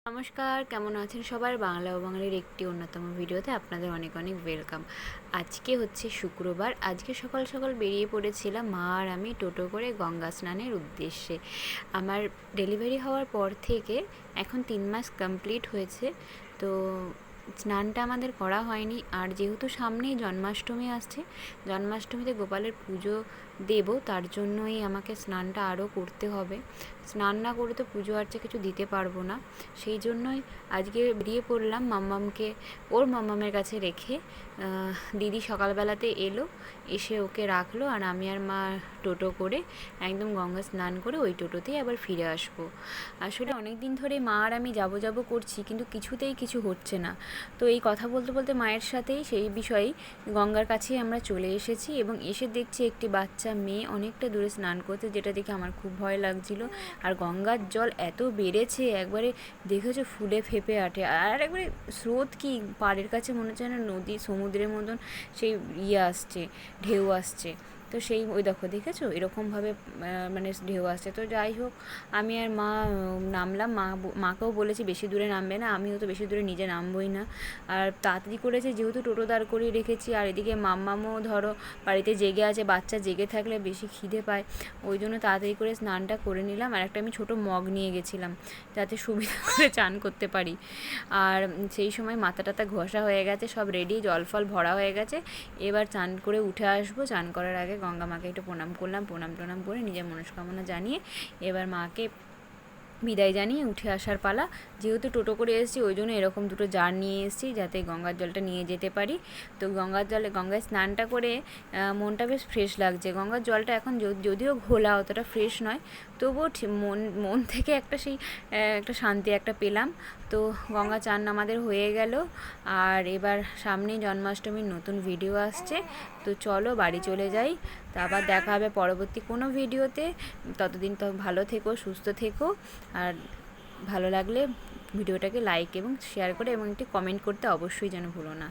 নমস্কার, কেমন আছেন সবাই? বাংলা ও বাঙালির একটি অন্যতম ভিডিওতে আপনাদের অনেক অনেক ওয়েলকাম। আজকে হচ্ছে শুক্রবার। আজকে সকাল সকাল বেরিয়ে পড়েছিলাম মা আর আমি টোটো করে গঙ্গা স্নানের উদ্দেশ্যে। আমার ডেলিভারি হওয়ার পর থেকে এখন 3 মাস কমপ্লিট হয়েছে। তো স্নানটা আমাদের করা হয়নি। আর যেহেতু সামনেই জন্মাষ্টমী আসছে, জন্মাষ্টমীতে গোপালের পুজো দেব, তার জন্যই আমাকে স্নানটা আরও করতে হবে। স্নান না করে তো পুজো আর্চা কিছু দিতে পারবো না। সেই জন্যই আজকে বেরিয়ে পড়লাম মাম্মামকে ওর মাম্মামের কাছে রেখে। দিদি সকালবেলাতে এলো, এসে ওকে রাখলো, আর আমি আর মা টোটো করে একদম গঙ্গা স্নান করে ওই টোটোতেই আবার ফিরে আসবো। আসলে অনেক দিন ধরে মা আর আমি যাবো যাবো করছি, কিন্তু কিছুতেই কিছু হচ্ছে না। তো এই কথা বলতে বলতে মায়ের সাথেই সেই বিষয়েই গঙ্গার কাছেই আমরা চলে এসেছি, এবং এসে দেখছি একটি বাচ্চা মেয়ে অনেকটা দূরে স্নান করতে, যেটা দেখে আমার খুব ভয় লাগছিল। আর গঙ্গার জল এত বেড়েছে, একবারে দেখেছো ফুলে ফেঁপে আটে। আর একবারে স্রোত কি পাড়ের কাছে মনে হচ্ছে না নদী সমুদ্রের মতন সেই আসছে, ঢেউ আসছে। তো সেই ওই দেখেছো এরকমভাবে মানে ঢেউ আসছে। তো যাই হোক, আমি আর মা নামলাম। মাকেও বলেছি বেশি দূরে নামবে না, আমিও তো বেশি দূরে নিজে নামবই না। আর তাড়াতাড়ি করেছে যেহেতু টোটো দাঁড় করিয়ে রেখেছি, আর এদিকে মাম্মামও ধরো বাড়িতে জেগে আছে। বাচ্চা জেগে থাকলে বেশি খিদে পায়, ওই জন্য তাড়াতাড়ি করে স্নানটা করে নিলাম। আর একটা আমি ছোটো মগ নিয়ে গেছিলাম যাতে সুবিধা করে চান করতে পারি। আর সেই সময় মাথা টাথা ঘষা হয়ে গেছে, সব রেডি, জল ফল ভরা হয়ে গেছে। এবার চান করে উঠে আসবো। চান করার আগে গঙ্গা মাকে একটু প্রণাম করলাম, প্রণাম করে নিজের মনস্কামনা জানিয়ে এবার মাকে বিদায় জানিয়ে উঠে আসার পালা। যেহেতু টোটো করে এসেছি, ওই জন্য এরকম দুটো জার নিয়ে এসেছি যাতে গঙ্গার জলটা নিয়ে যেতে পারি। তো গঙ্গায় স্নানটা করে মনটা বেশ ফ্রেশ লাগছে। গঙ্গার জলটা এখন যদিও ঘোলা, অতটা ফ্রেশ নয়, তবুও মন থেকে একটা সেই একটা শান্তি একটা পেলাম। তো গঙ্গা চান আমাদের হয়ে গেল। আর এবার সামনেই জন্মাষ্টমীর নতুন ভিডিও আসছে। তো চলো বাড়ি চলে যাই, তো আবার দেখা হবে পরবর্তী কোনো ভিডিওতে। ততদিন তো ভালো থেকো, সুস্থ থেকো। আর ভালো লাগলে ভিডিওটাকে লাইক এবং শেয়ার করে এবং একটি কমেন্ট করতে অবশ্যই যেন ভুলো না।